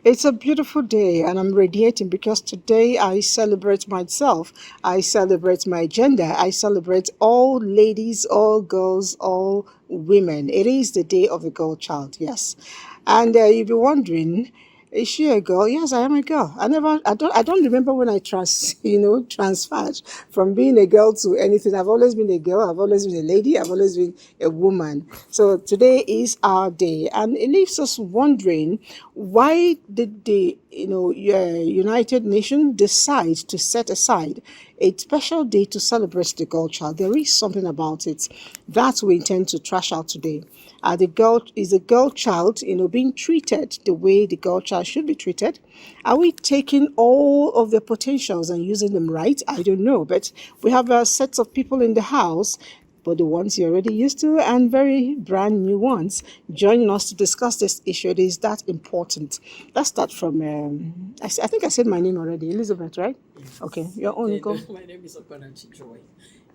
It's a beautiful day and I'm radiating because today I celebrate myself. I celebrate my gender. I celebrate all ladies, all girls, all women. It is the day of the girl child, yes. And you'll be wondering, is she a girl? Yes, I am a girl. I don't remember when I transferred from being a girl to anything. I've always been a girl. I've always been a lady. I've always been a woman. So today is our day, and it leaves us wondering, why did the United Nations decide to set aside a special day to celebrate the girl child? There is something about it that we intend to trash out today. Is the girl child, being treated the way the girl child should be treated? Are we taking all of their potentials and using them right? I don't know, but we have a set of people in the house, but the ones you're already used to and very brand new ones joining us to discuss this issue. It is that important. Let's start from, I think I said my name already, Elizabeth, right? Okay, your own, Nico. My name is Okanachi Joy.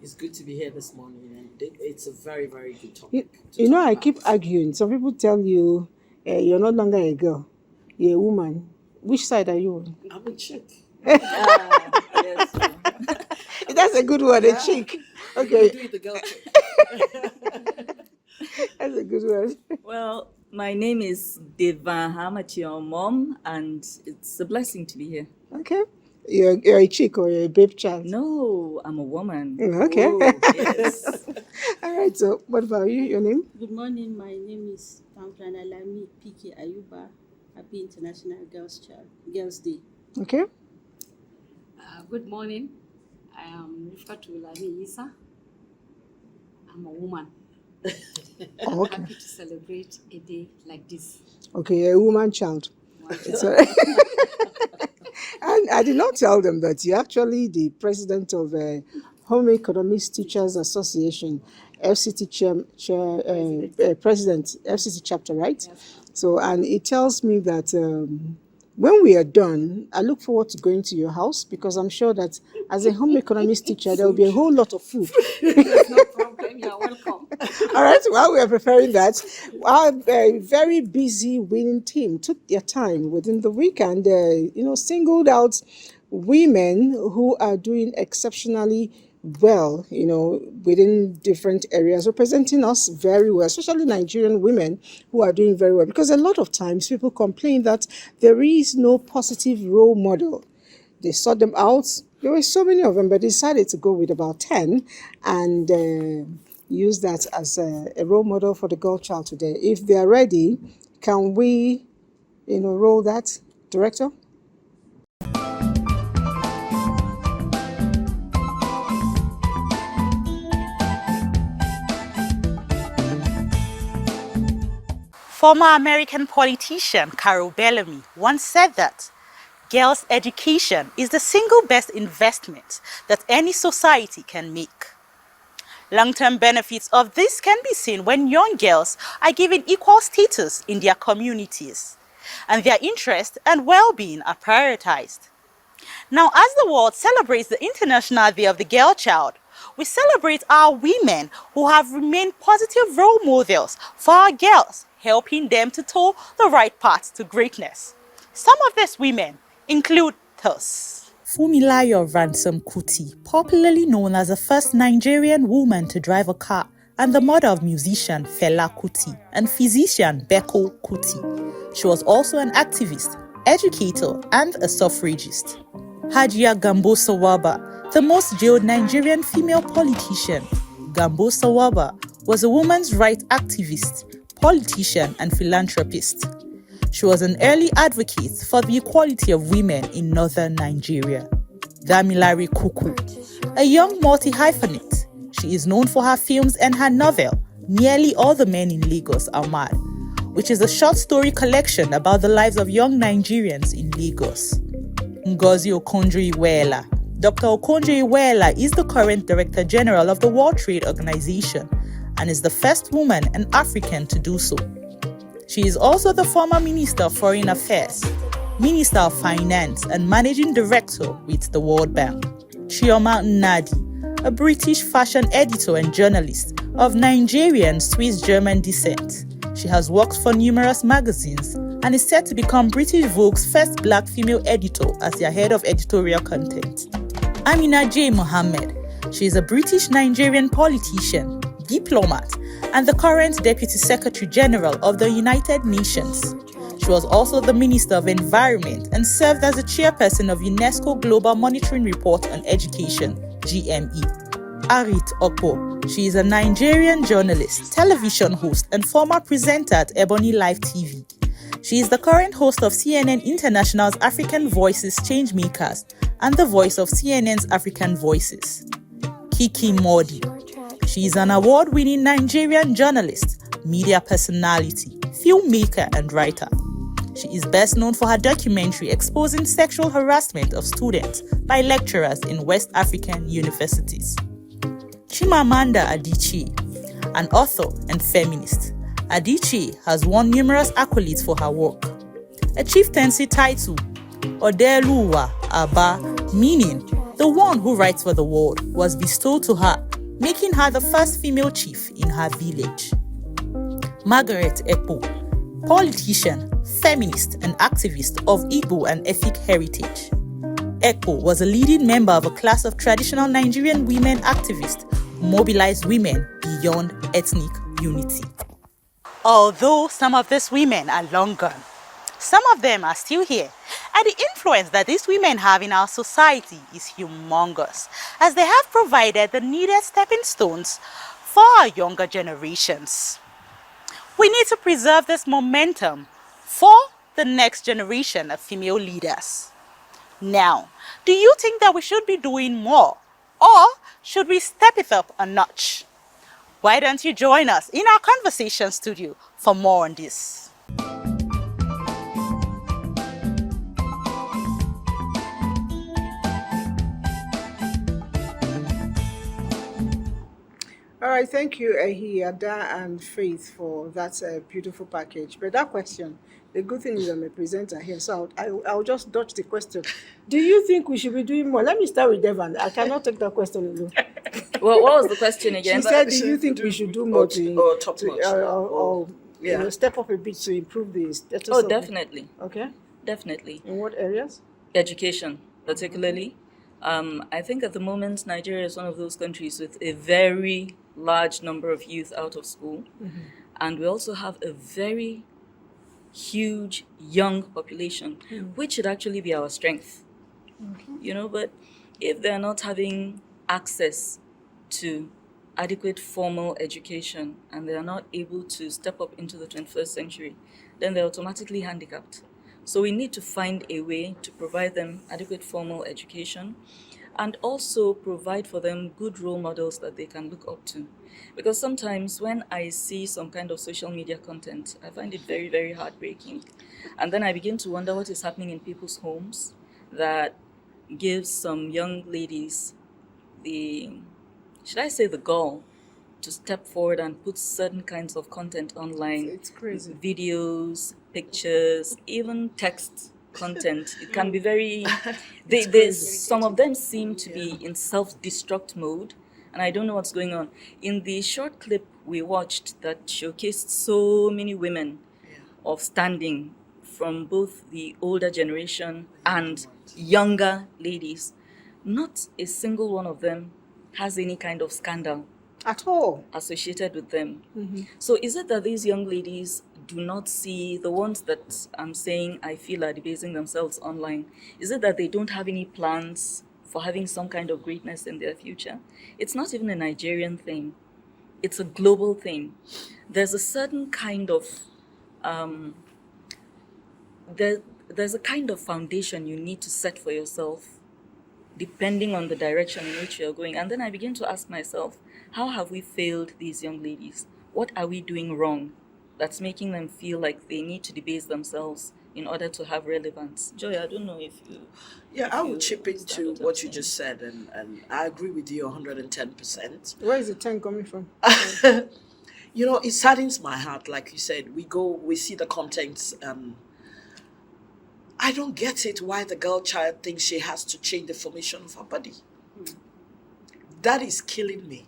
It's good to be here this morning, and it's a very, very good topic. I keep arguing. Some people tell you you're no longer a girl, you're a woman. Which side are you on? I'm a chick. Yes. That's a good one, a chick. Okay. Do the girl chick. That's a good one. Well, my name is Deva Hamachi, your mom, and it's a blessing to be here. Okay. You're a chick or you're a babe child? No, I'm a woman. Okay. Oh, yes. All right. So, what about you? Your name? Good morning. My name is Pamplana Lami Piki Ayuba. Happy International Girls Day. Okay. Good morning. I am Rifkatu Lami Isa. I'm a woman. Okay. Happy to celebrate a day like this. Okay, you're a woman child. It's all right. And I did not tell them that you're actually the president of Home Economics Teachers Association, FCT president, FCT chapter, right? Yes. So, and it tells me that when we are done, I look forward to going to your house, because I'm sure that as a home economics teacher, there will be a whole lot of food. There's no problem. You're welcome. All right, while we are preparing that, our very busy winning team took their time within the week and, singled out women who are doing exceptionally well, within different areas, representing us very well, especially Nigerian women who are doing very well. Because a lot of times people complain that there is no positive role model. They sought them out. There were so many of them, but decided to go with about 10 and use that as a role model for the girl child today. If they are ready, can we, roll that, director? Former American politician Carol Bellamy once said that girls' education is the single best investment that any society can make. Long-term benefits of this can be seen when young girls are given equal status in their communities, and their interests and well-being are prioritized. Now, as the world celebrates the International Day of the Girl Child, we celebrate our women who have remained positive role models for our girls, helping them to toe the right path to greatness. Some of these women include thus: Fumilayo Ransom Kuti, popularly known as the first Nigerian woman to drive a car, and the mother of musician Fela Kuti and physician Beko Kuti. She was also an activist, educator, and a suffragist. Hajia Gambo Sawaba, the most jailed Nigerian female politician. Gambo Sawaba was a women's rights activist, politician, and philanthropist. She was an early advocate for the equality of women in northern Nigeria. Damilare Kuku, a young multi-hyphenate. She is known for her films and her novel, Nearly All the Men in Lagos Are Mad, which is a short story collection about the lives of young Nigerians in Lagos. Ngozi Okonjo-Iweala. Dr. Okonjo-Iweala is the current Director General of the World Trade Organization and is the first woman and African to do so. She is also the former Minister of Foreign Affairs, Minister of Finance, and Managing Director with the World Bank. Chioma Nnadi, a British fashion editor and journalist of Nigerian Swiss-German descent. She has worked for numerous magazines and is set to become British Vogue's first black female editor as their head of editorial content. Amina J. Mohammed. She is a British Nigerian politician, diplomat, and the current Deputy Secretary General of the United Nations. She was also the Minister of Environment and served as the chairperson of UNESCO Global Monitoring Report on Education, GME. Arit Okpo. She is a Nigerian journalist, television host, and former presenter at Ebony Live TV. She is the current host of CNN International's African Voices Changemakers and the voice of CNN's African Voices. Kiki Modi. She is an award-winning Nigerian journalist, media personality, filmmaker, and writer. She is best known for her documentary exposing sexual harassment of students by lecturers in West African universities. Chimamanda Adichie, an author and feminist. Adichie has won numerous accolades for her work. A chieftaincy title, Odeluwa Aba, meaning the one who writes for the world, was bestowed to her, making her the first female chief in her village. Margaret Ekpo, politician, feminist, and activist of Igbo and Efik heritage. Ekpo was a leading member of a class of traditional Nigerian women activists who mobilized women beyond ethnic unity. Although some of these women are long gone, some of them are still here, and the influence that these women have in our society is humongous, as they have provided the needed stepping stones for our younger generations. We need to preserve this momentum for the next generation of female leaders. Now, do you think that we should be doing more, or should we step it up a notch? Why don't you join us in our conversation studio for more on this? All right, thank you, Ada and Faith, for that beautiful package. But that question, the good thing is I'm a presenter here, so I'll just dodge the question. Do you think we should be doing more? Let me start with Devan. I cannot take that question alone. Well, what was the question again? She said, do you think we should do more step up a bit to improve the status Oh, of definitely. Okay. Definitely. In what areas? Education, particularly. I think at the moment, Nigeria is one of those countries with a very large number of youth out of school. Mm-hmm. And we also have a very huge young population, which should actually be our strength. Okay. But if they're not having access to adequate formal education and they are not able to step up into the 21st century, then they're automatically handicapped. So we need to find a way to provide them adequate formal education and also provide for them good role models that they can look up to. Because sometimes when I see some kind of social media content, I find it very, very heartbreaking. And then I begin to wonder what is happening in people's homes that gives some young ladies the gall to step forward and put certain kinds of content online. It's crazy. Videos, pictures, even text content. It can be very... some of them seem to be in self-destruct mode, and I don't know what's going on. In the short clip we watched that showcased so many women of standing from both the older generation and younger ladies, not a single one of them has any kind of scandal at all associated with them. Mm-hmm. So is it that these young ladies do not see, the ones that I'm saying I feel are debasing themselves online, is it that they don't have any plans for having some kind of greatness in their future? It's not even a Nigerian thing. It's a global thing. There's a certain kind of there's a kind of foundation you need to set for yourself depending on the direction in which you're going. And then I begin to ask myself, how have we failed these young ladies? What are we doing wrong that's making them feel like they need to debase themselves in order to have relevance? Joy, I don't know if you... Yeah, I would chip into what you just said, and I agree with you 110%. Where is the 10 coming from? It saddens my heart, like you said. We see the contents. I don't get it why the girl child thinks she has to change the formation of her body. That is killing me.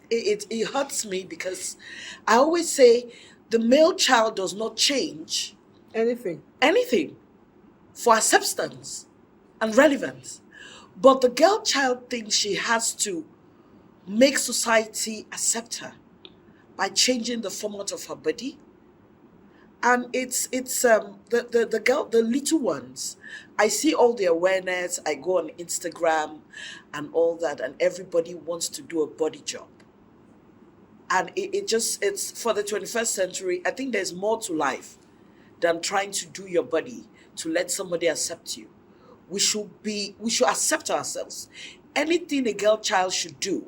It hurts me because I always say the male child does not change anything for acceptance and relevance. But the girl child thinks she has to make society accept her by changing the format of her body. And it's the little ones. I see all the awareness. I go on Instagram and all that, and everybody wants to do a body job. And it's for the 21st century. I think there's more to life than trying to do your body to let somebody accept you. We should accept ourselves. Anything a girl child should do,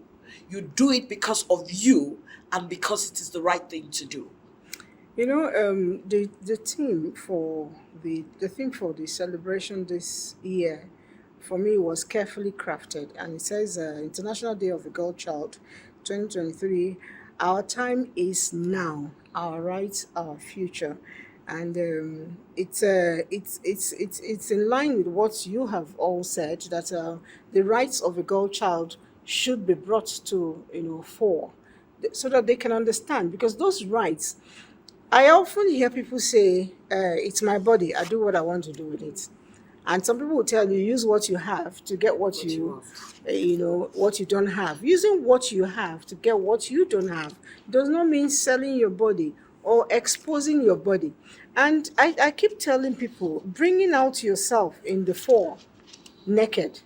you do it because of you and because it is the right thing to do. You know, the theme for the theme for the celebration this year, for me, was carefully crafted, and it says International Day of the Girl Child, 2023. Our time is now. Our rights, our future, and it's in line with what you have all said, that the rights of a girl child should be brought to fore, so that they can understand, because those rights. I often hear people say, it's my body, I do what I want to do with it. And some people will tell you, use what you have to get what what you don't have. Using what you have to get what you don't have does not mean selling your body or exposing your body. And I keep telling people, bringing out yourself in the fore, naked,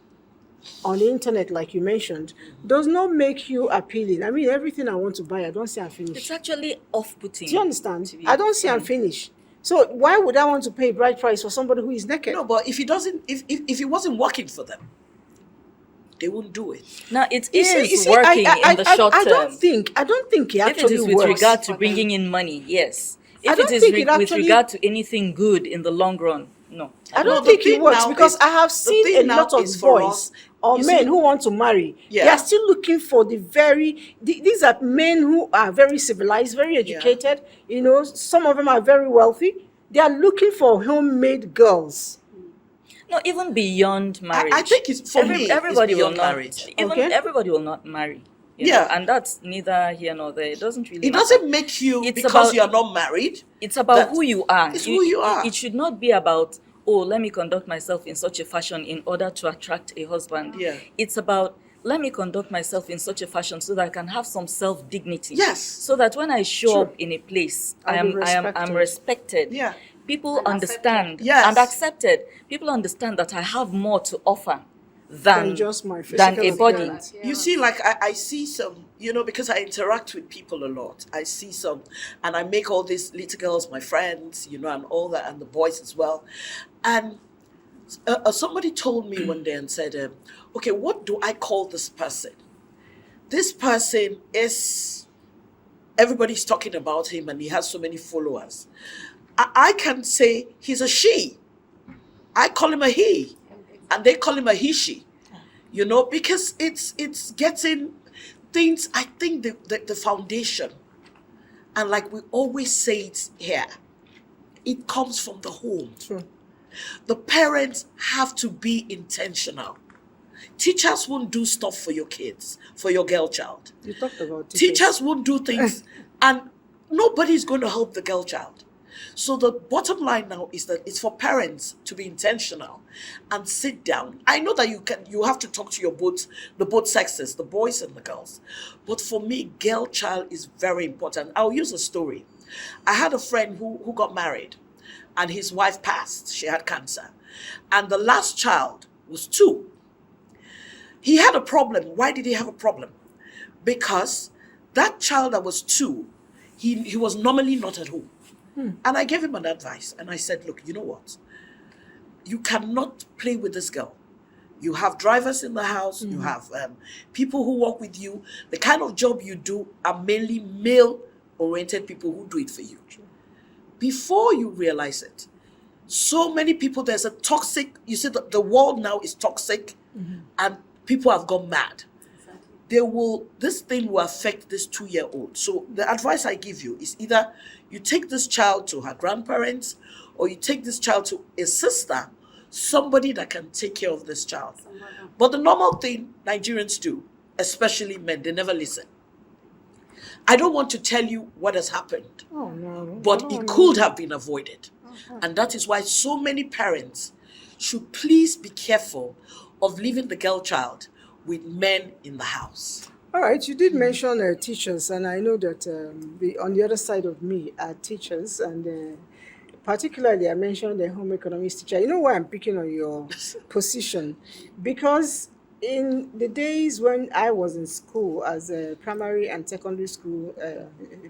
on the internet, like you mentioned, does not make you appealing. I mean, everything I want to buy, I don't see I'm finished. It's actually off-putting. Do you understand? I don't see I'm finished. So why would I want to pay a bright price for somebody who is naked? No, but if he wasn't working for them, they wouldn't do it. Now it is working in the short term. I don't think it actually works. If it is with regard to bringing in money, yes. If it is with regard to anything good in the long run, no. I don't think it works, because I have seen a lot of boys or men who want to marry. They are still looking for these are men who are very civilized, very educated. Some of them are very wealthy. They are looking for homemade girls. No, even beyond marriage. I think it's for me. Everybody it's will not. marriage. Everybody will not marry. You know, and that's neither here nor there. It doesn't really. It matter. doesn't make you because you are not married. It's about who you are. It's who you are. It should not be about, oh, let me conduct myself in such a fashion in order to attract a husband. Yeah. It's about, let me conduct myself in such a fashion so that I can have some self-dignity. Yes. So that when I show up in a place, I'm respected. Yeah. People understand Yes. and accepted. People understand that I have more to offer than just my than physical a body. appearance. You see, like I see some, because I interact with people a lot. I see some, and I make all these little girls my friends, and all that, and the boys as well. And somebody told me one day and said, okay, what do I call this person? This person is, everybody's talking about him and he has so many followers. I can say he's a she. I call him a he. And they call him a he-she, because it's getting things. I think the foundation, and like we always say it here, it comes from the home. True. The parents have to be intentional. Teachers won't do stuff for your kids, for your girl child. You talked about Teachers won't do things, and nobody's going to help the girl child. So the bottom line now is that it's for parents to be intentional and sit down. I know that you have to talk to the both sexes, the boys and the girls. But for me, girl child is very important. I'll use a story. I had a friend who got married and his wife passed. She had cancer. And the last child was 2. He had a problem. Why did he have a problem? Because that child that was 2, he was normally not at home. And I gave him an advice. And I said, look, you know what? You cannot play with this girl. You have drivers in the house. You have people who work with you. The kind of job you do are mainly male-oriented people who do it for you. Before you realize it, so many people, there's a toxic, you see, the world now is toxic and people have gone mad. This thing will affect this 2-year-old. So the advice I give you is either you take this child to her grandparents or you take this child to a sister, somebody that can take care of this child. But the normal thing Nigerians do, especially men, they never listen. I don't want to tell you what has happened, Oh, no. but it could have been avoided. And that is why so many parents should please be careful of leaving the girl child with men in the house. All right, you did mention teachers, and I know that on the other side of me are teachers, and particularly I mentioned the home economics teacher. You know why I'm picking on your position? Because in the days when I was in school as a primary and secondary school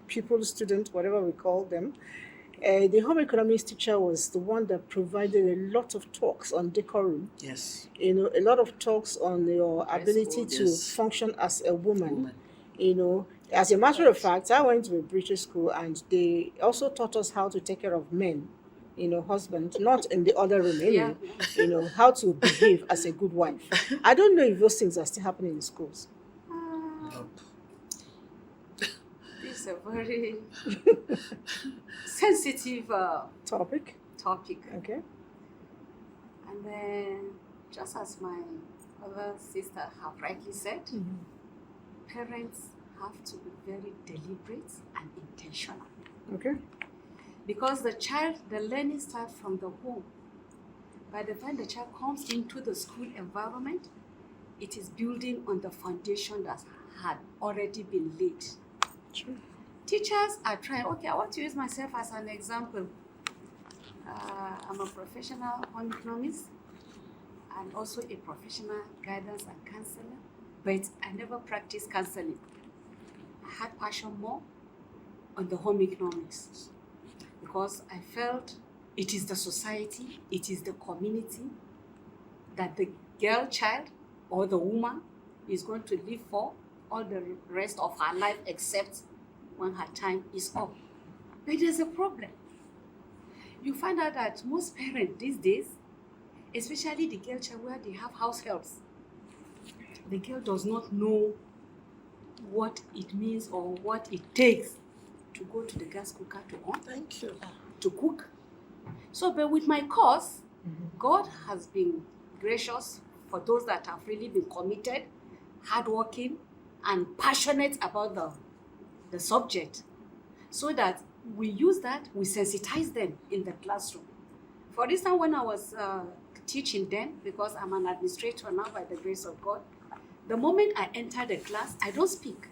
pupil, student, whatever we call them, the home economics teacher was the one that provided a lot of talks on decorum. Yes. You know, a lot of talks on your ability to Yes. function as a woman. You know, as a matter of fact, I went to a British school and they also taught us how to take care of men, you know, husband, not in the other room anyway, you know, how to behave as a good wife. I don't know if those things are still happening in schools. It's a very sensitive Topic. topic. Okay. And then, just as my other sister have rightly said, parents have to be very deliberate and intentional. Okay. Because the learning starts from the home. By the time the child comes into the school environment, it is building on the foundation that had already been laid. True. Teachers are trying. Okay, I want to use myself as an example. I'm a professional home economist and also a professional guidance and counselor, but I never practiced counseling. I had passion more on the home economics because I felt it is the society, it is the community that the girl child or the woman is going to live for all the rest of her life except when her time is up. But there's a problem. You find out that most parents these days, especially the girl child where they have house helps, the girl does not know what it means or what it takes to go to the gas cooker to on. Thank you. To cook. So, but with my course, God has been gracious for those that have really been committed, hardworking, and passionate about the subject, so that we use that, we sensitize them in the classroom. For instance, when I was teaching then, because I'm an administrator now by the grace of God, the moment I enter the class, I don't speak.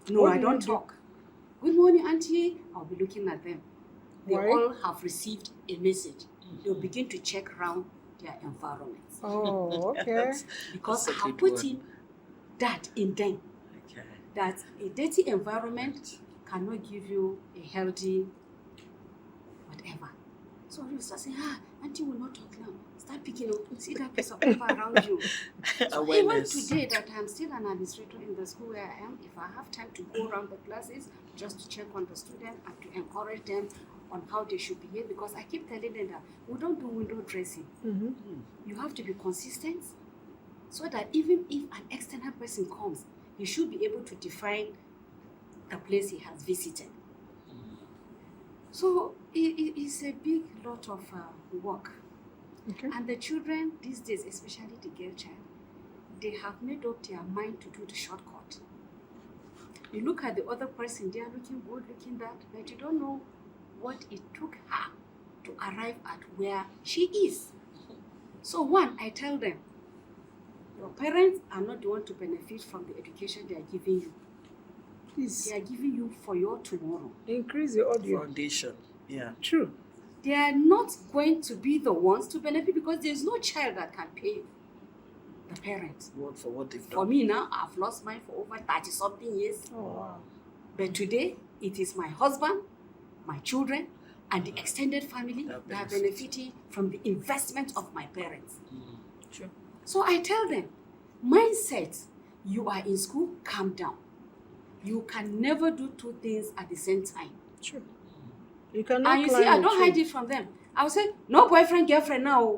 No, What I do you don't do? talk. Good morning, Auntie. I'll be looking at them. They Why? all have received a message. They'll begin to check around their environments. Oh, okay. Because That's I a have good put one. in that in them, Okay. that a dirty environment cannot give you a healthy whatever. So you start saying, Auntie will not talk now. Start picking up, see that piece of paper around you. So even Awareness. today that I'm still an administrator in the school where I am, if I have time to go around the classes just to check on the student and to encourage them on how they should behave, because I keep telling them that we don't do window dressing. You have to be consistent so that even if an external person comes, he should be able to define the place he has visited. So it's a big lot of work. Okay. And the children these days, especially the girl child, they have made up their mind to do the shortcut. You look at the other person, they are looking good, looking that, but you don't know what it took her to arrive at where she is. So one, I tell them, your parents are not the one to benefit from the education they are giving you. Please They are giving you for your tomorrow. increase the audio. Foundation. Yeah. True. They are not going to be the ones to benefit because there's no child that can pay the parents. Word for what they've For done. me now, I've lost mine for over 30-something years. Oh, wow. But today, it is my husband, my children, and the extended family That that are benefits. benefiting from the investment of my parents. True. So I tell them, mindset, you are in school, calm down. You can never do two things at the same time. True. You cannot And you see, climb I a don't tree. hide it from them. I will say, no boyfriend, girlfriend now.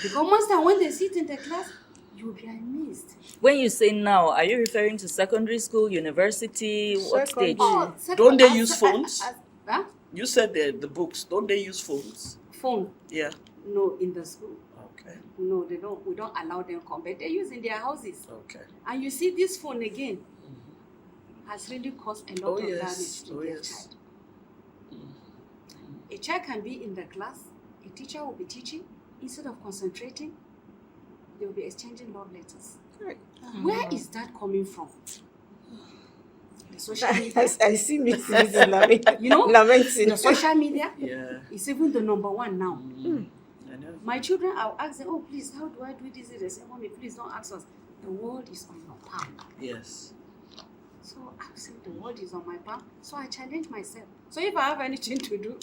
Because most time when they sit in the class, you'll be amazed. When you say now, are you referring to secondary school, university, what stage? Secondary. Don't they use phones? Huh? You said the books. Don't they use phones? Phone. Yeah. No, in the school. Okay. No, they don't. We don't allow them come, but they use in their houses. Okay. And you see, this phone again has really caused a lot Oh, of yes. damage to Oh, their yes. child. child can be in the class, a teacher will be teaching, instead of concentrating, they will be exchanging love letters. Right. Where is that coming from? The social media. I see Mrs. lamenting. You know, lamenting. the social media Yeah. is even the number one now. I know. My children, I'll ask them, oh, please, how do I do this? They say, Mommy, please don't ask us. The world is on your palm. Yes. So I'll say, the world is on my palm. So I challenge myself. So if I have anything to do,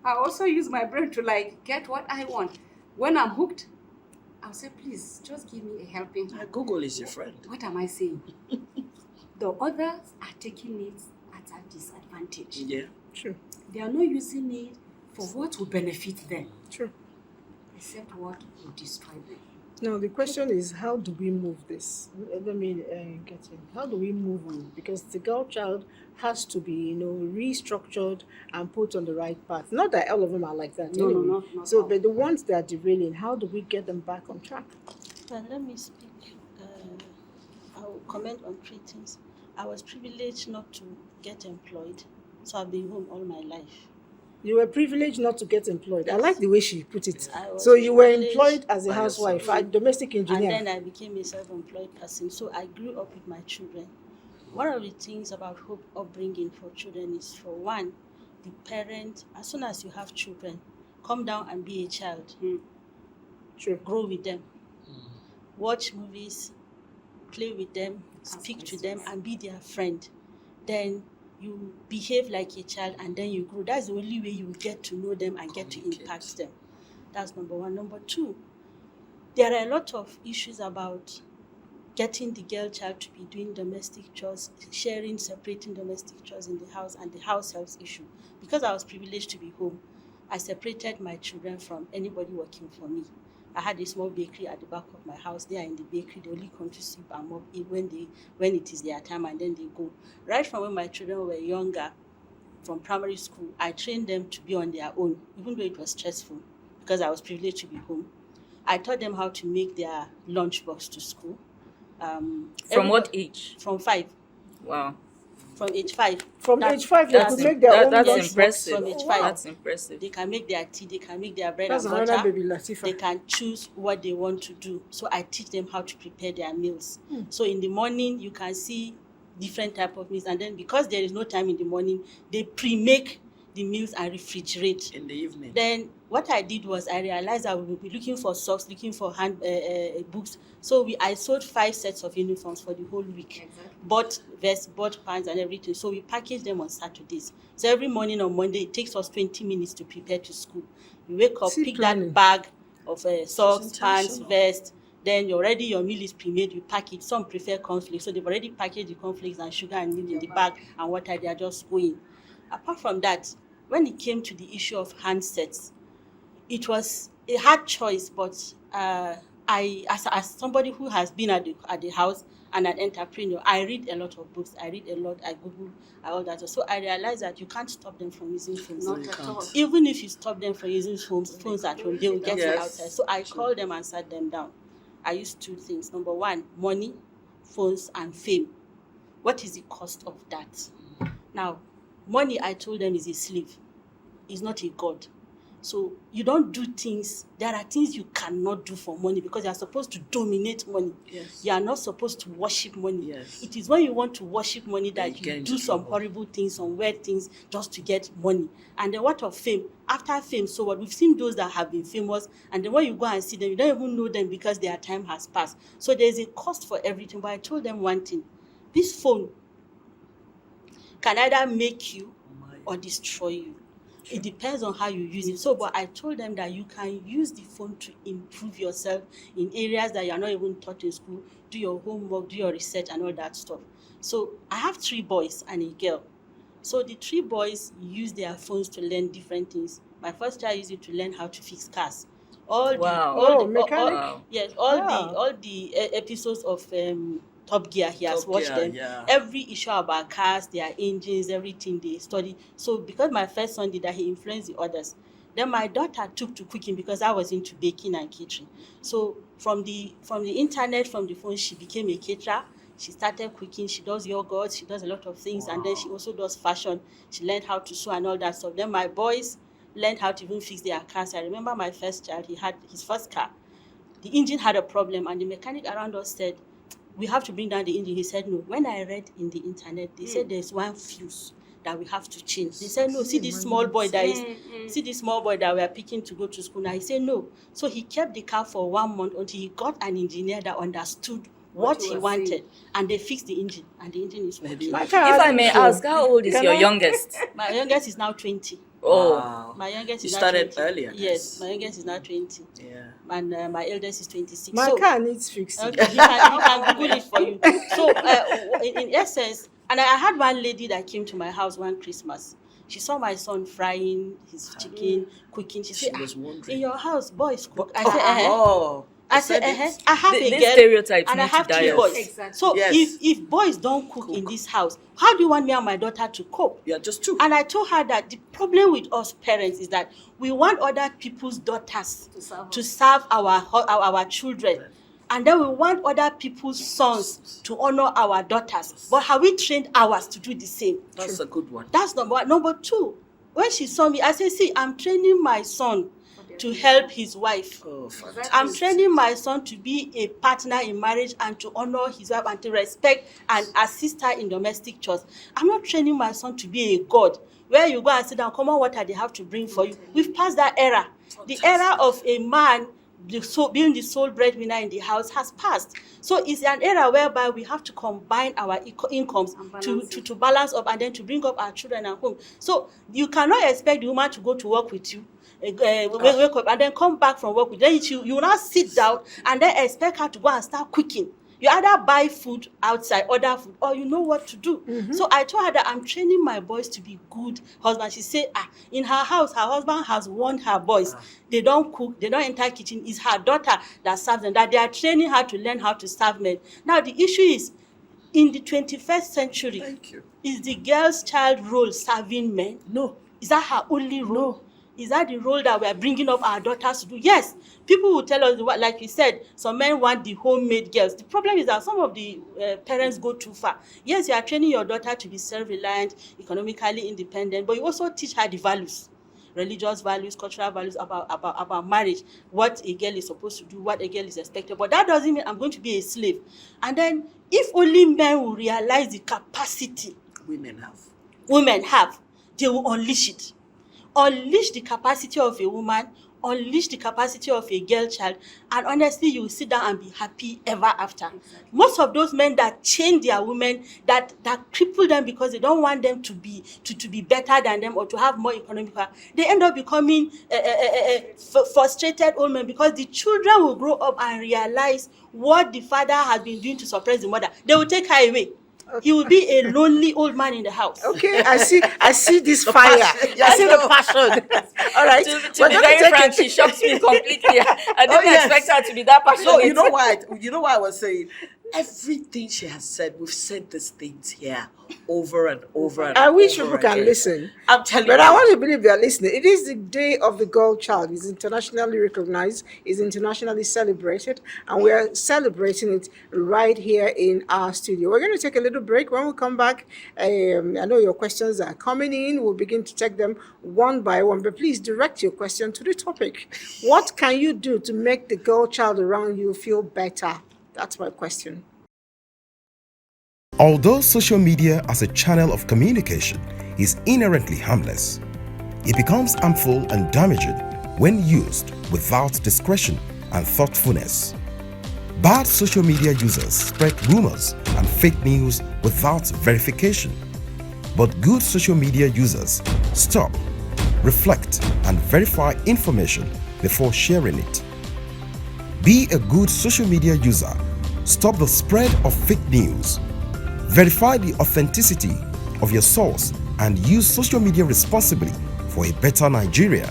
I also use my brain to get what I want. When I'm hooked, I'll say, please, just give me a helping hand. Google is your friend. What am I saying? The others are taking it at a disadvantage. Yeah. True. They are not using it for what will benefit them, True. except what will destroy them. Now the question is, how do we move this? Let me get in. How do we move on? Because the girl child has to be, restructured and put on the right path. Not that all of them are like that. No, anyway. not So, all. but the ones that are derailing, how do we get them back on track? Well, let me speak. I'll comment on 3 things. I was privileged not to get employed, so I've been home all my life. You were privileged not to get employed. I like the way she put it. I was So you were privileged employed as a by housewife, yourself. a domestic engineer. And then I became a self-employed person. So I grew up with my children. One of the things about hope upbringing for children is, for one, the parent, as soon as you have children, come down and be a child. Sure. Grow with them. Watch movies, play with them, speak to them, and be their friend. Then you behave like a child, and then you grow. That's the only way you get to know them and get to impact them. That's number one. Number two, there are a lot of issues about getting the girl child to be doing domestic chores, separating domestic chores in the house, and the house helps issue. Because I was privileged to be home, I separated my children from anybody working for me. I had a small bakery at the back of my house. They are in the bakery. They only come to sweep and mop when it is their time, and then they go. Right from when my children were younger, from primary school, I trained them to be on their own, even though it was stressful, because I was privileged to be home. I taught them how to make their lunchbox to school. From what age? From 5. Wow. From age 5. From age 5, they That's could make their own that's lunch box. impressive. From age Oh, 5. wow. That's impressive. They can make their tea, they can make their bread That's and another butter. baby Latifa. They can choose what they want to do. So I teach them how to prepare their meals. So in the morning, you can see different type of meals. And then because there is no time in the morning, they pre-make the meals and refrigerate. In the evening. Then what I did was, I realized I would be looking for socks, looking for hand books. So I sold 5 sets of uniforms for the whole week. Exactly. Bought vests, bought pants and everything. So we packaged them on Saturdays. So every morning on Monday, it takes us 20 minutes to prepare to school. You wake up, See pick planning. that bag of socks, pants, intentional. vest. Then your meal is pre-made, you pack it. Some prefer cornflakes, so they've already packaged the cornflakes and sugar and milk in the bag and water. They are just going. Apart from that, when it came to the issue of handsets, it was a hard choice, but I, as somebody who has been at the house and an entrepreneur, I read a lot of books. I read a lot. I Google all that. So I realized that you can't stop them from using phones. Not at all. Even if you stop them from using phones at home, they will get it Yes. outside. So I called them and sat them down. I used 2 things. Number 1, money, phones, and fame. What is the cost of that? Now, money, I told them, is a slave. It's not a god. So you don't do things. There are things you cannot do for money, because you are supposed to dominate money. Yes. You are not supposed to worship money. Yes. It is when you want to worship money Then that you get you into do some trouble. horrible things, some weird things, just to get money. And then what of fame? After fame, so what? We've seen those that have been famous, and then when you go and see them, you don't even know them because their time has passed. So there's a cost for everything. But I told them one thing: this phone can either make you or destroy you. It depends on how you use it. So, but I told them that you can use the phone to improve yourself in areas that you are not even taught in school. Do your homework, do your research, and all that stuff. So I have 3 boys and a girl. So the 3 boys use their phones to learn different things. My first child used it to learn how to fix cars. Wow. Mechanic? Wow. Yes, Wow. all the episodes of Top Gear, he has Top watched Gear, them. yeah. Every issue about cars, their engines, everything they study. So because my first son did that, he influenced the others. Then my daughter took to cooking because I was into baking and catering. So from the internet, from the phone, she became a caterer. She started cooking. She does yogurt. She does a lot of things, and then she also does fashion. She learned how to sew and all that stuff. Then my boys, learned how to even fix their cars. I remember my first child, he had his first car. The engine had a problem, and the mechanic around us said, we have to bring down the engine. He said, no. When I read in the internet, they said there's one fuse that we have to change. They said, no, see this small boy that we are picking to go to school now. He said, no. So he kept the car for 1 month until he got an engineer that understood what he wanted, and they fixed the engine, and the engine is working. If I may ask, how old is your youngest? My youngest is now 20. Oh, Wow. My youngest is You now started 20. earlier. Yes, my youngest is now 20. Yeah. And my eldest is 26. My So- car needs fixing. Okay, he can Google it for you. So, in essence, and I had one lady that came to my house one Christmas. She saw my son frying his chicken, cooking. She said, was wondering. in your house, boys cook. I said, Oh. I said, I have a These girl stereotypes and I need to have die 3 off. boys. Exactly. So Yes. if boys don't cook in this house, how do you want me and my daughter to cope? Yeah, just 2. And I told her that the problem with us parents is that we want other people's daughters to serve our children. And then we want other people's sons to honor our daughters. But have we trained ours to do the same? That's a good one. That's number one. Number 2, when she saw me, I said, see, I'm training my son to help his wife. Oh, fantastic. I'm training my son to be a partner in marriage and to honor his wife and to respect and assist her in domestic chores. I'm not training my son to be a god where you go and sit down, common water they have to bring for you. We've passed that era. The era of a man being the sole breadwinner in the house has passed. So it's an era whereby we have to combine our incomes to balance up and then to bring up our children at home. So you cannot expect the woman to go to work with you, wake up and then come back from work with you. Then you will not sit down and then expect her to go and start cooking. You either buy food outside, order food, or you know what to do. So I told her that I'm training my boys to be good husbands. She said, in her house, her husband has warned her boys. They don't cook, they don't enter kitchen. It's her daughter that serves them, that they are training her to learn how to serve men. Now the issue is, in the 21st century, Thank you. is the girl's child role serving men? No. Is that her only role? No. Is that the role that we are bringing up our daughters to do? Yes. People will tell us, like you said, some men want the homemade girls. The problem is that some of the parents go too far. Yes, you are training your daughter to be self-reliant, economically independent, but you also teach her the values, religious values, cultural values about marriage, what a girl is supposed to do, what a girl is expected. But that doesn't mean I'm going to be a slave. And then if only men will realize the capacity Women have, they will unleash it. Unleash the capacity of a woman, unleash the capacity of a girl child, and honestly, you will sit down and be happy ever after. Exactly. Most of those men that change their women, that cripple them because they don't want them to be better than them or to have more economical, they end up becoming frustrated old men because the children will grow up and realize what the father has been doing to suppress the mother. They will take her away. He will be a lonely old man in the house. Okay, I see this fire. I see the passion. All right. To be very frank, she shocks me completely. I didn't expect her to be that passionate. No, you know why I was saying everything she has said, we've said these things here over and over and I wish over people can again. listen. I'm telling But you. I want to believe they're listening. It is the Day of the Girl Child. It's internationally recognized, it's internationally celebrated, and we are celebrating it right here in our studio. We're going to take a little break. When we come back, I know your questions are coming in. We'll begin to take them one by one, but please direct your question to the topic. What can you do to make the girl child around you feel better? That's my question. Although social media as a channel of communication is inherently harmless, it becomes harmful and damaging when used without discretion and thoughtfulness. Bad social media users spread rumors and fake news without verification. But good social media users stop, reflect, and verify information before sharing it. Be a good social media user. Stop the spread of fake news. Verify the authenticity of your source and use social media responsibly for a better Nigeria.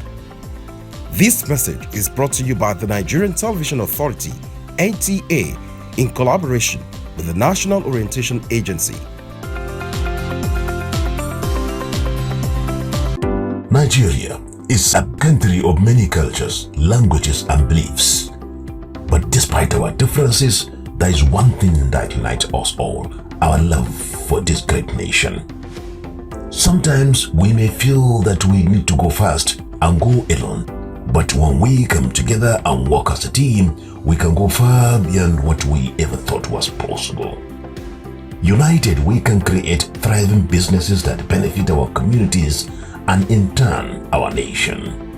This message is brought to you by the Nigerian Television Authority, NTA, in collaboration with the National Orientation Agency. Nigeria is a country of many cultures, languages, and beliefs. But despite our differences, there is one thing that unites us all: our love for this great nation. Sometimes we may feel that we need to go fast and go alone. But when we come together and work as a team, we can go far beyond what we ever thought was possible. United, we can create thriving businesses that benefit our communities and in turn, our nation.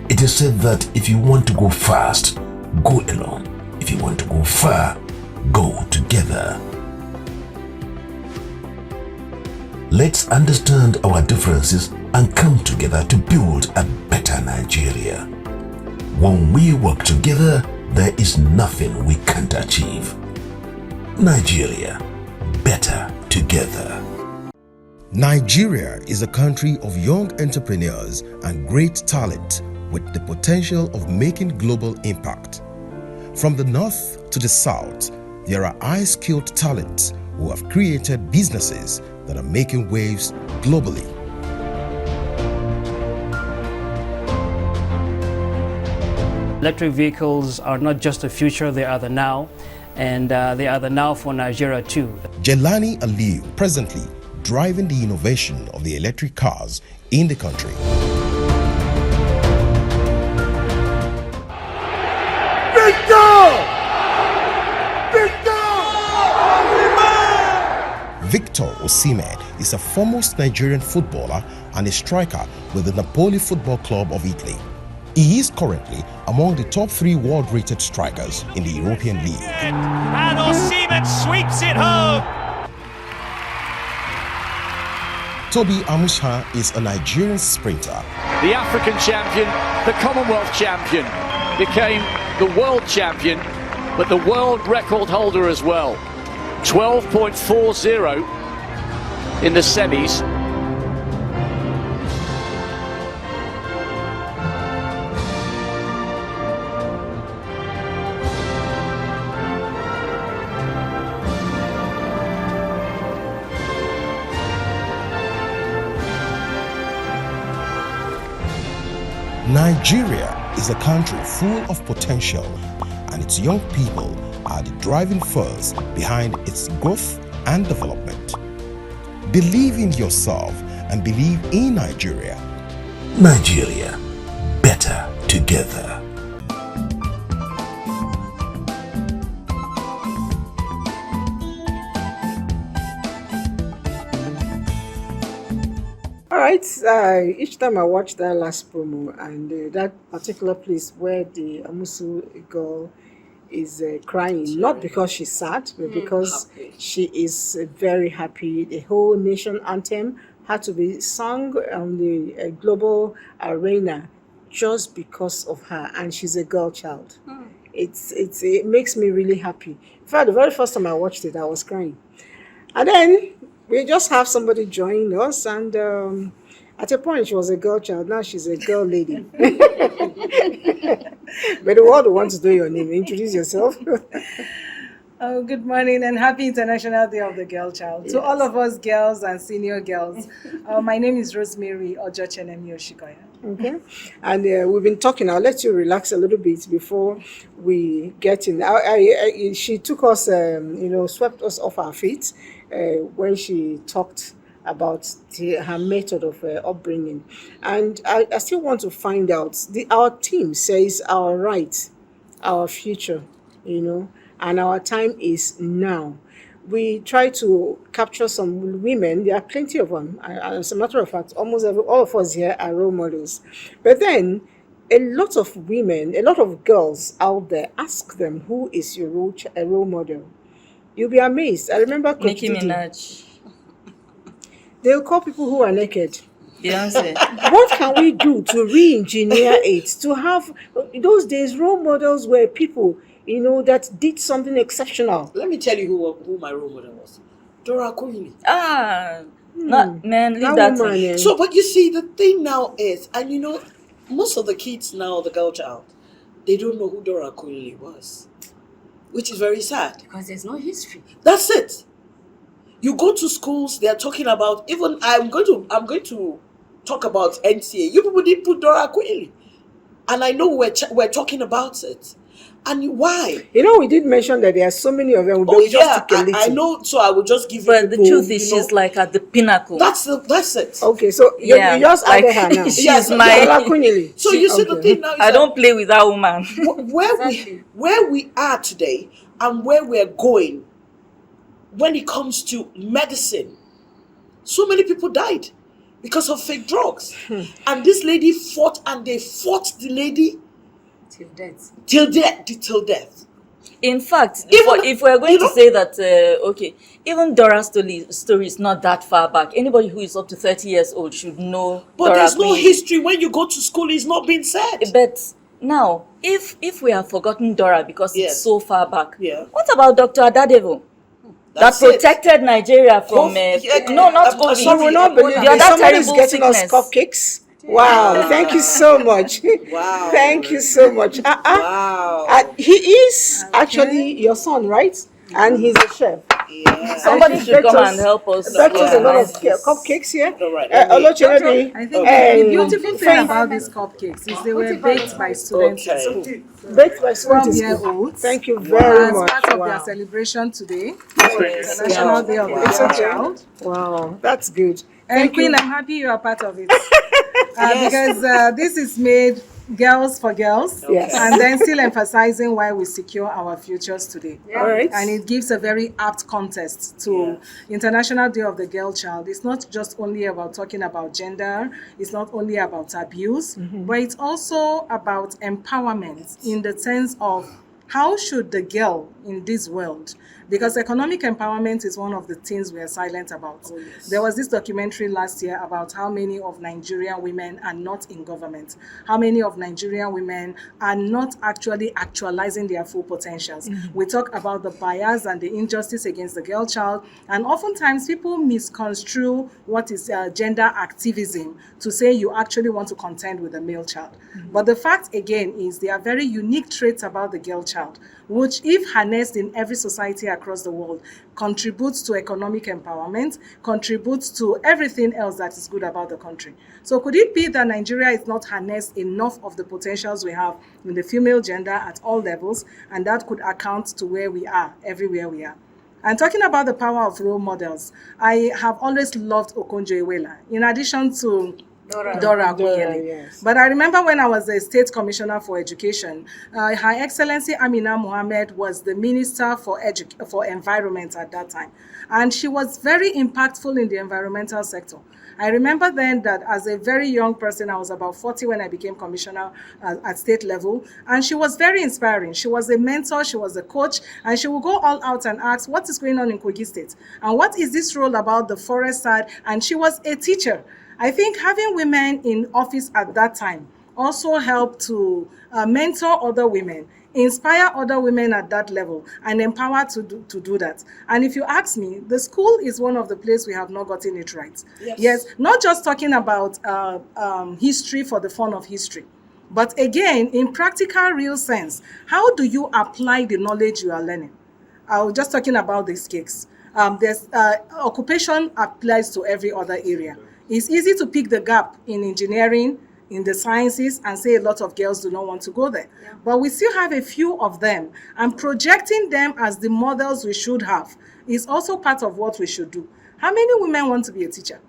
It is said that if you want to go fast, go alone. If you want to go far, go together. Let's understand our differences and come together to build a better Nigeria. When we work together, there is nothing we can't achieve. Nigeria, better together. Nigeria is a country of young entrepreneurs and great talent with the potential of making global impact. From the north to the south, there are high-skilled talents who have created businesses that are making waves globally. Electric vehicles are not just the future, they are the now, and they are the now for Nigeria too. Jelani Aliu, presently driving the innovation of the electric cars in the country. Victor Osimhen is a foremost Nigerian footballer and a striker with the Napoli Football Club of Italy. He is currently among the top 3 world-rated strikers in the European League. And Osimhen sweeps it home. Toby Amusha is a Nigerian sprinter. The African champion, the Commonwealth champion, became the world champion, but the world record holder as well. 12.40 in the semis. Nigeria is a country full of potential, and its young people are the driving force behind its growth and development. Believe in yourself and believe in Nigeria. Nigeria, better together. All right. Each time I watch that last promo and that particular place where the Amusu girl is crying, not because she's sad, but because she is very happy. The whole nation anthem had to be sung on the global arena just because of her, and she's a girl child. It makes me really happy. In fact, the very first time I watched it, I was crying, and then we just have somebody join us, and at a point she was a girl child. Now she's a girl lady. But the world wants to know your name. Introduce yourself. Oh, good morning and happy International Day of the Girl Child. To all of us girls and senior girls, my name is Rosemary Ojochenemi Oshikoya. Okay. And we've been talking. I'll let you relax a little bit before we get in. She took us, swept us off our feet when she talked about her method of upbringing. And I still want to find out, our team says our right, our future, and our time is now. We try to capture some women. There are plenty of them. As a matter of fact, almost all of us here are role models. But then a lot of women, a lot of girls out there, ask them, who is your role model? You'll be amazed. I remember Nicki Minaj. They'll call people who are naked. Beyonce. What can we do to re-engineer it? To have, in those days, role models were people, that did something exceptional. Let me tell you who my role model was. Dora Akunyili. Not man, leave that thing. So, but you see, the thing now is, and most of the kids now, the girl child, they don't know who Dora Akunyili was, which is very sad. Because there's no history. That's it. You go to schools, they are talking about, even I'm going to talk about NTA. You people didn't put Dora Akunyili. And I know we're talking about it. And why? You know, we did mention that there are so many of them, but Oh we just yeah, took a little. I know. So I will just give you. But the people, truth is, she's like at the pinnacle. That's it. Okay, so Yeah, you just like, added her now. she's Yeah, my- Lola Kunyili. So you see the thing now is I that don't play with that woman. where we are today and where we're going when it comes to medicine, so many people died because of fake drugs. And this lady fought, and they fought the lady Till death. till death. In fact, Even- if we're going you to know- say that, okay, even Dora's story is not that far back. Anybody who is up to 30 years old should know But Dora there's no Queen. history when you go to school. It's not being said. But now, if we have forgotten Dora because Yes. it's so far back, Yeah. what about Dr. Adadevo? That's that it. protected Nigeria from No, not I'm COVID. sorry, You will not believe the this. other Somebody is terrible getting us sickness. cupcakes. Wow, thank you so much. Wow. Thank you so much. Wow. He is actually your son, right? And he's a chef. Yeah. Somebody And she should come baked and help us. baked us a lot of organize cupcakes here. All right, let me- Olochelebi, I think the beautiful thing about these cupcakes is they were baked by students in school. baked by students. 12-year-olds. Thank you very As much. part of their Wow. celebration today, International Day of the It's Girl okay. Child. Wow, that's good. And Thank Queen, you. I'm happy you are part of it. Because this is made girls for girls, Yes. and then still emphasizing why we secure our futures today. All right. And it gives a very apt context to International Day of the Girl Child. It's not just only about talking about gender, it's not only about abuse, but it's also about empowerment in the sense of how should the girl in this world, because economic empowerment is one of the things we are silent about. There was this documentary last year about how many of Nigerian women are not in government, how many of Nigerian women are not actually actualizing their full potentials. We talk about the bias and the injustice against the girl child, and oftentimes people misconstrue what is gender activism to say you actually want to contend with the male child. But the fact again is there are very unique traits about the girl child, which if harnessed in every society across the world, contributes to economic empowerment, contributes to everything else that is good about the country. So could it be that Nigeria is not harnessed enough of the potentials we have in the female gender at all levels, and that could account to where we are, everywhere we are? And talking about the power of role models, I have always loved Okonjo-Iweala, in addition to Dora Akunyili. Yes. But I remember when I was the State Commissioner for Education, Her Excellency Amina Mohammed was the Minister for Environment at that time. And she was very impactful in the environmental sector. I remember then that as a very young person, I was about 40 when I became commissioner at state level, and she was very inspiring. She was a mentor, she was a coach, and she would go all out and ask, what is going on in Kogi State? And what is this role about the forest side? And she was a teacher. I think having women in office at that time also helped to mentor other women, inspire other women at that level, and empower to do that. And if you ask me, the school is one of the places we have not gotten it right. Yes, not just talking about history for the fun of history, but again, in practical, real sense, how do you apply the knowledge you are learning? I was just talking about these cakes. There's occupation applies to every other area. It's easy to pick the gap in engineering, in the sciences, and say a lot of girls do not want to go there. But we still have a few of them, and projecting them as the models we should have is also part of what we should do. How many women want to be a teacher?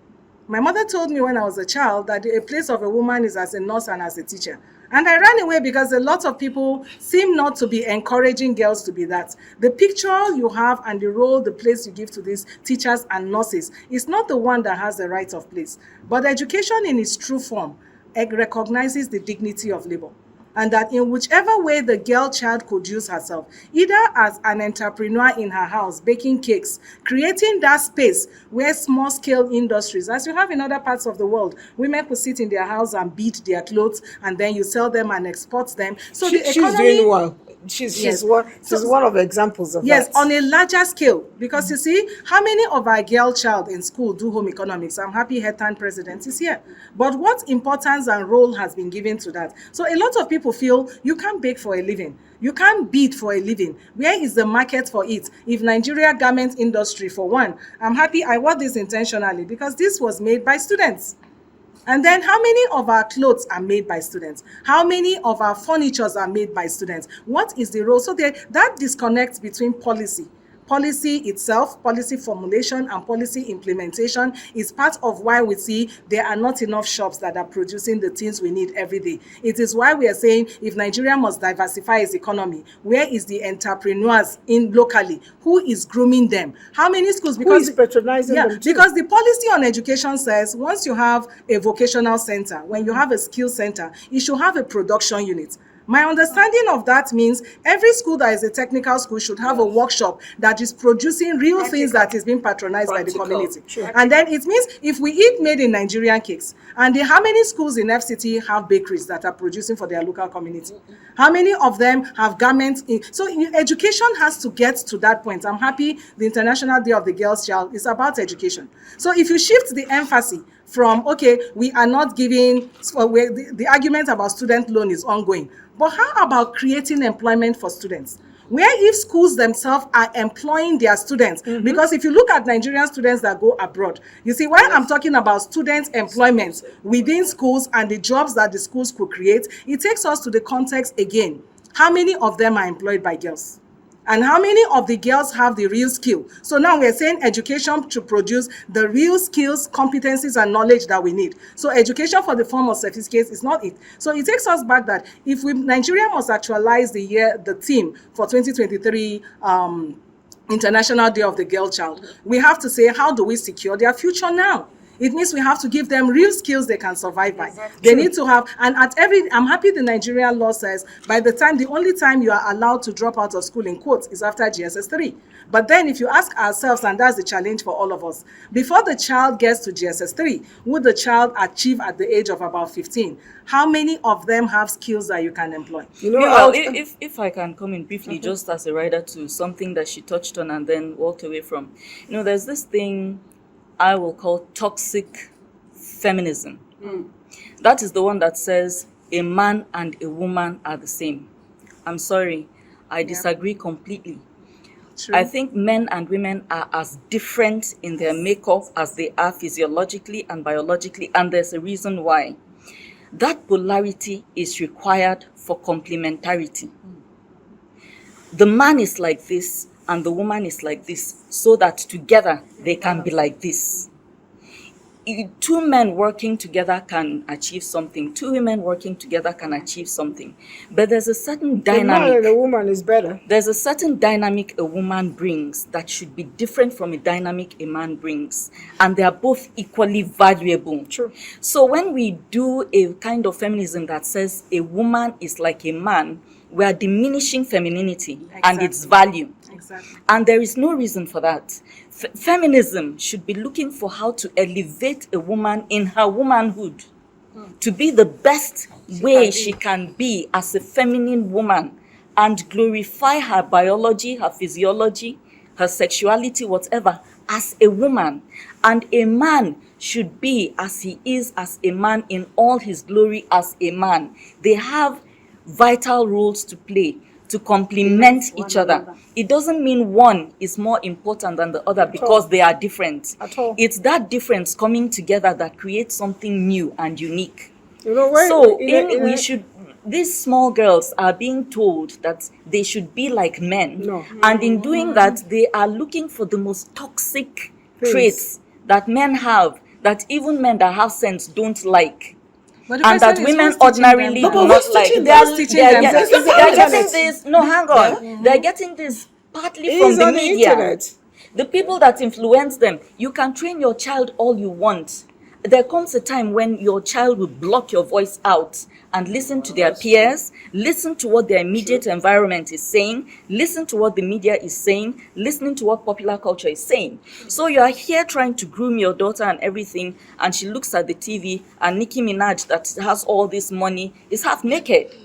My mother told me when I was a child that a place of a woman is as a nurse and as a teacher. And I ran away because a lot of people seem not to be encouraging girls to be that. The picture you have and the role, the place you give to these teachers and nurses is not the one that has the right of place. But education in its true form recognizes the dignity of labor. And that in whichever way the girl child could use herself, either as an entrepreneur in her house, baking cakes, creating that space where small-scale industries, as you have in other parts of the world, women could sit in their house and beat their clothes, and then you sell them and export them. So the She's economy, doing well. She's one of the examples of that. yes, on a larger scale, because you see, how many of our girl child in school do home economics? I'm happy Hetan president is here. But what importance and role has been given to that? So a lot of people feel you can't bake for a living. You can't beat for a living. Where is the market for it? If Nigeria garment industry, for one, I'm happy I wrote this intentionally because this was made by students. And then how many of our clothes are made by students? How many of our furnitures are made by students? What is the role? So that disconnect between policy itself, policy formulation, and policy implementation is part of why we see there are not enough shops that are producing the things we need every day. It is why we are saying if Nigeria must diversify its economy, where is the entrepreneurs in locally? Who is grooming them? How many schools? Because who is patronizing them too? because the policy on education says once you have a vocational center, when you have a skill center, you should have a production unit. My understanding of that means every school that is a technical school should have a workshop that is producing real things that is being patronized by the community. And then it means if we eat made in Nigerian cakes, and how many schools in FCT have bakeries that are producing for their local community? How many of them have garments? So education has to get to that point. I'm happy the International Day of the Girl's Child is about education. So if you shift the emphasis from, okay, we are not giving, the argument about student loan is ongoing. But how about creating employment for students? Where if schools themselves are employing their students, because if you look at Nigerian students that go abroad, you see why I'm talking about student employment within schools and the jobs that the schools could create, it takes us to the context again. How many of them are employed by girls? And how many of the girls have the real skill? So now we're saying education to produce the real skills, competencies, and knowledge that we need. So education for the form of certificates is not it. So it takes us back that if Nigeria must actualize the theme for 2023 International Day of the Girl Child, we have to say, how do we secure their future now? It means we have to give them real skills they can survive by. They need to have, and I'm happy the Nigerian law says the only time you are allowed to drop out of school in quotes is after GSS 3. But then if you ask ourselves, and that's the challenge for all of us, before the child gets to GSS 3, would the child achieve at the age of about 15? How many of them have skills that you can employ? If I can come in briefly, just as a rider to something that she touched on and then walked away from. There's this thing I will call toxic feminism. That is the one that says a man and a woman are the same. I'm sorry, I disagree completely. True. I think men and women are as different in their makeup as they are physiologically and biologically, and there's a reason why. That polarity is required for complementarity. The man is like this, and the woman is like this, so that together they can be like this. Two men working together can achieve something. Two women working together can achieve something. But there's a certain dynamic. A man and a woman is better. There's a certain dynamic a woman brings that should be different from a dynamic a man brings. And they are both equally valuable. True. So when we do a kind of feminism that says a woman is like a man, we are diminishing femininity and its value. Exactly. And there is no reason for that. Feminism should be looking for how to elevate a woman in her womanhood to be the best way she can be as a feminine woman, and glorify her biology, her physiology, her sexuality, whatever, as a woman. And a man should be as he is as a man in all his glory as a man. They have vital roles to play to complement each other. It doesn't mean one is more important than the other because they are different. At all. It's that difference coming together that creates something new and unique. These small girls are being told that they should be like men. No. And in doing that, they are looking for the most toxic traits that men have, that even men that have sense don't like. And that women ordinarily do not like. They are getting this. No, hang on. They are getting this partly from the media. The people that influence them. You can train your child all you want. There comes a time when your child will block your voice out and listen to their peers, listen to what their immediate environment is saying, listen to what the media is saying, listening to what popular culture is saying. So you are here trying to groom your daughter and everything, and she looks at the TV, and Nicki Minaj that has all this money is half naked.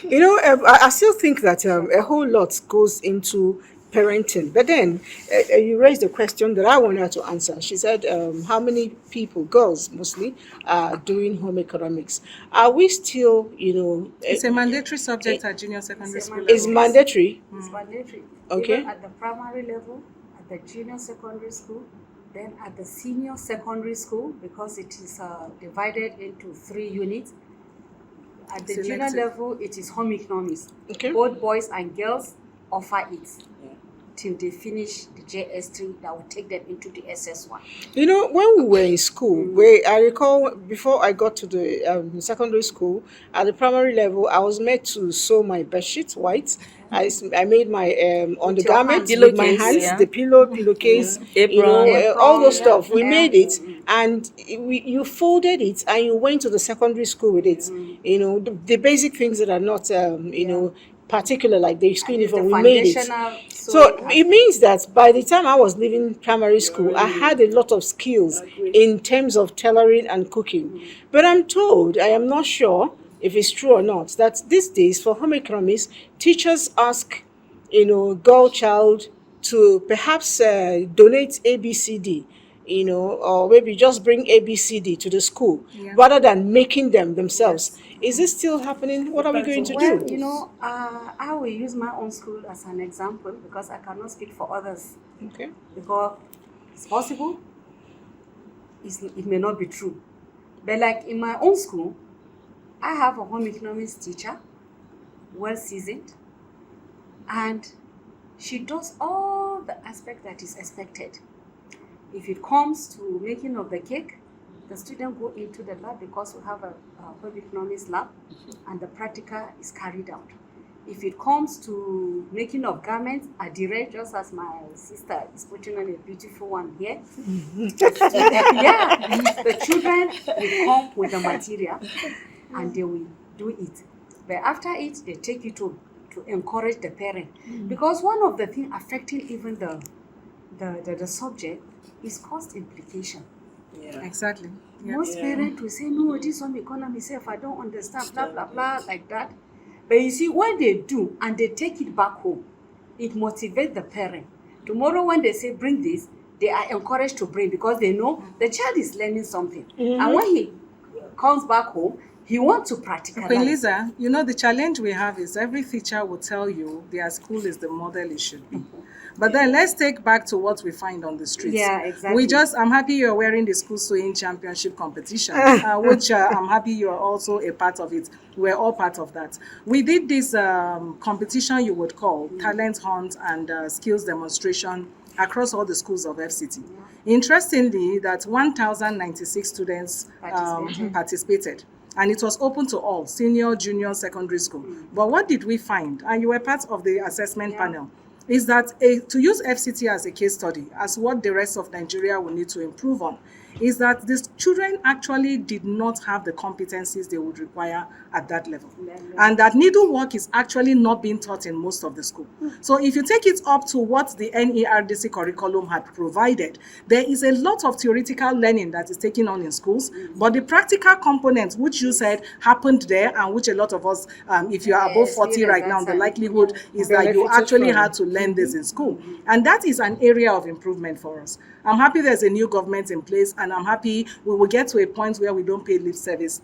I still think that a whole lot goes into parenting. But then you raised a question that I wanted her to answer. She said, how many people, girls mostly, are doing home economics? Are we still, It's a mandatory subject at junior secondary school. It's mandatory? It's mandatory. Okay. Even at the primary level, at the junior secondary school, Then at the senior secondary school, because it is divided into 3 units, at the junior level, it is home economics. Okay. Both boys and girls offer it till they finish the JS3 that will take them into the SS1. You know, when we were in school, I recall before I got to the secondary school, at the primary level, I was made to sew my bedsheet white. I made my undergarments with my hands, the pillowcase, Apron. all those stuff. We made it, and you folded it, and you went to the secondary school with it. You know, the basic things that are not, particular, like the school uniform, we made it. So it means that by the time I was leaving primary school, I had a lot of skills in terms of tailoring and cooking. But I'm told, I am not sure if it's true or not, that these days for home economics, teachers ask, girl child to perhaps donate ABCD, or maybe just bring ABCD to the school rather than making them themselves. Is this still happening? What are we going to do? I will use my own school as an example because I cannot speak for others. Okay. Because it's possible, it may not be true. But like in my own school, I have a home economics teacher, well seasoned, and she does all the aspects that is expected. If it comes to making of the cake, the student go into the lab because we have a home economics lab, and the practical is carried out. If it comes to making of garments, Adire, just as my sister is putting on a beautiful one here, the children will come with the material and they will do it. But after it, they take it to encourage the parent. Because one of the things affecting even the subject is cost implication. Yeah. Exactly. Most parents will say, no, this home economy self, I don't understand, blah, blah, blah, like that. But you see, when they do and they take it back home, it motivates the parent. Tomorrow when they say, bring this, they are encouraged to bring because they know the child is learning something. And when he comes back home, he wants to practicalize. Okay, Lisa, the challenge we have is every teacher will tell you their school is the model it should be. But then let's take back to what we find on the streets. Yeah, exactly. I'm happy you're wearing the school sewing championship competition, which I'm happy you're also a part of it. We're all part of that. We did this competition you would call talent hunt and skills demonstration across all the schools of FCT. Interestingly, that 1,096 students participated. And it was open to all, senior, junior, secondary school. But what did we find? And you were part of the assessment panel. Is that to use FCT as a case study, as what the rest of Nigeria will need to improve on, is that these children actually did not have the competencies they would require at that level. And that needlework is actually not being taught in most of the school. So if you take it up to what the NERDC curriculum had provided, there is a lot of theoretical learning that is taken on in schools, but the practical components, which you said happened there, and which a lot of us, if you are above 40 right now, the likelihood is that you actually had to learn this in school. And that is an area of improvement for us. I'm happy there's a new government in place, and I'm happy we will get to a point where we don't pay lip service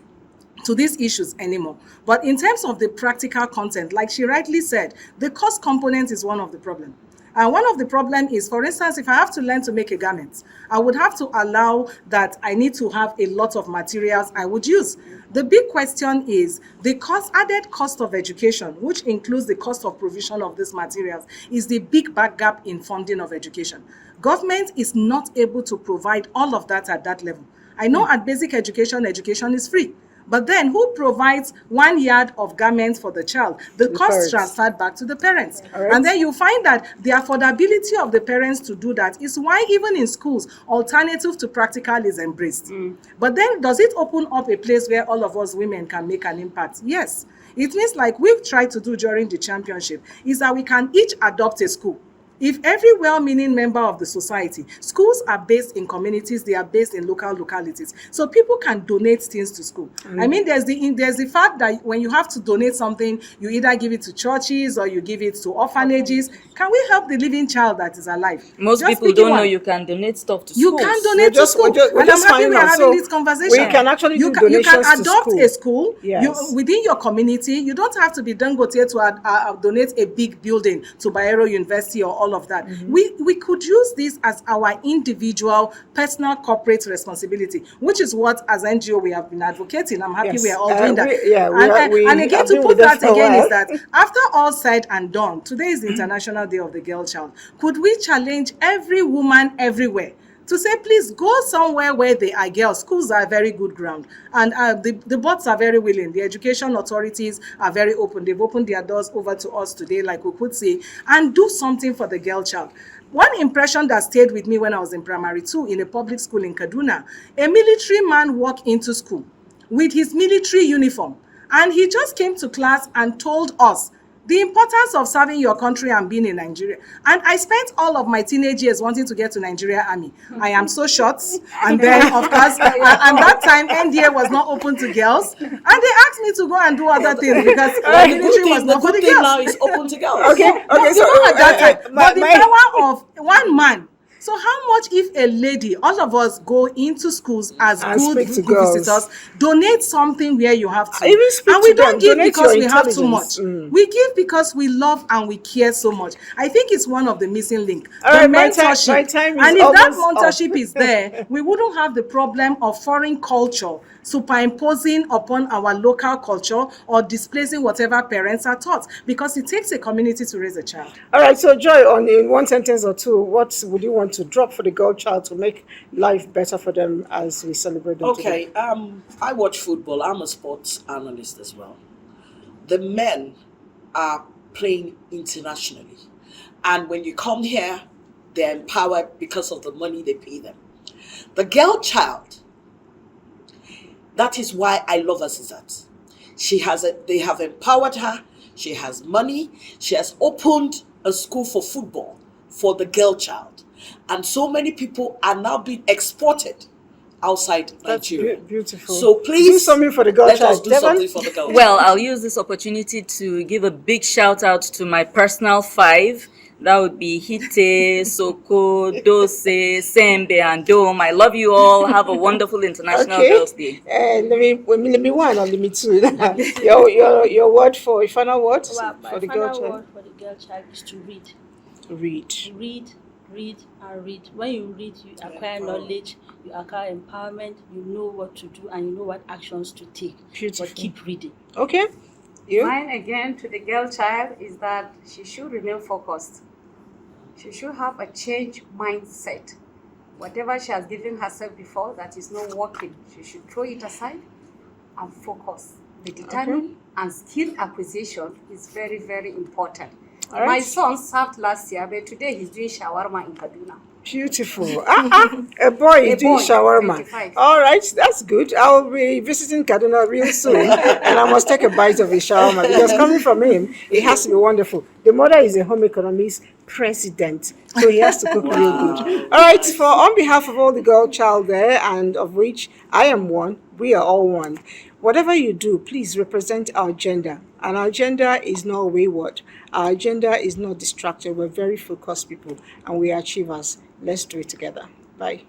to these issues anymore. But in terms of the practical content, like she rightly said, the cost component is one of the problems. And one of the problems is, for instance, if I have to learn to make a garment, I would have to allow that I need to have a lot of materials I would use. The big question is the added cost of education, which includes the cost of provision of these materials, is the big back gap in funding of education. Government is not able to provide all of that at that level. I know at basic education is free. But then who provides 1 yard of garments for the child? The cost transferred back to the parents. Right. And then you find that the affordability of the parents to do that is why even in schools, alternative to practical is embraced. But then does it open up a place where all of us women can make an impact? Yes. It means like we've tried to do during the championship is that we can each adopt a school. If every well-meaning member of the society, schools are based in communities, they are based in localities, so people can donate things to school. I mean, there's the fact that when you have to donate something, you either give it to churches or you give it to orphanages. Can we help the living child that is alive? Most people don't know you can donate stuff to schools. You can donate to school. And I'm happy we're having this conversation. We can actually do donations You can adopt a school within your community. You don't have to be Dangote to donate a big building to Bayero University or all of that. We could use this as our individual, personal, corporate responsibility, which is what as NGO we have been advocating. I'm happy we are all doing that. And again, to put that again is that after all said and done, today is the International Day of the Girl Child. Could we challenge every woman everywhere to say, please go somewhere where they are girls? Schools are a very good ground, and the boards are very willing. The education authorities are very open. They've opened their doors over to us today, like we could say, and do something for the girl child. One impression that stayed with me when I was in primary 2 in a public school in Kaduna, a military man walked into school with his military uniform, and he just came to class and told us the importance of serving your country and being in Nigeria. And I spent all of my teenage years wanting to get to Nigeria Army. I am so short. And then, of course, and that time, NDA was not open to girls. And they asked me to go and do other things because the military was not for the girls. Now is open to girls. Okay, so at that time. But the power of one man. So how much if a lady, all of us go into schools as good visitors, donate something where you have to. Even speak and we to don't them, give because we have too much. Mm. We give because we love and we care so much. I think it's one of the missing link. All the right, mentorship. my time is and if that almost mentorship is there, we wouldn't have the problem of foreign culture superimposing upon our local culture or displacing whatever parents are taught, because it takes a community to raise a child. All right, so Joy, in one sentence or two, what would you want to drop for the girl child to make life better for them as we celebrate them today? I watch football. I'm a sports analyst as well. The men are playing internationally, and when you come here, they're empowered because of the money they pay them. The girl child, that is why I love her, Suzette. They have empowered her. She has money. She has opened a school for football for the girl child. And so many people are now being exported outside Nigeria. That's beautiful. So please do something for the girl let child. us do something for the girl child. Well, I'll use this opportunity to give a big shout out to my personal 5. That would be Hite, Soko, Dose, Sembe, and Dome. I love you all. Have a wonderful International Girls' Day. Let me 1 or let me 2. your word for your final word for the girl child. My final word for the girl child is to read. Read, and read. When you read, you acquire knowledge, you acquire empowerment, you know what to do, and you know what actions to take. Beautiful. But keep reading. Okay. You? Mine again to the girl child is that she should remain focused. She should have a change mindset. Whatever she has given herself before that is not working, she should throw it aside and focus. The determined and skill acquisition is very, very important. Right. My son served last year, but today he's doing shawarma in Kaduna. Beautiful. A boy is doing shawarma. 25. All right, that's good. I'll be visiting Kaduna real soon, and I must take a bite of his shawarma, because coming from him, it has to be wonderful. The mother is a home economics president, so he has to cook real good. All right, on behalf of all the girl child there, and of which I am one, we are all one. Whatever you do, please represent our gender. And our gender is not wayward. Our gender is not distracted. We're very focused people, and we are achievers. Let's do it together. Bye.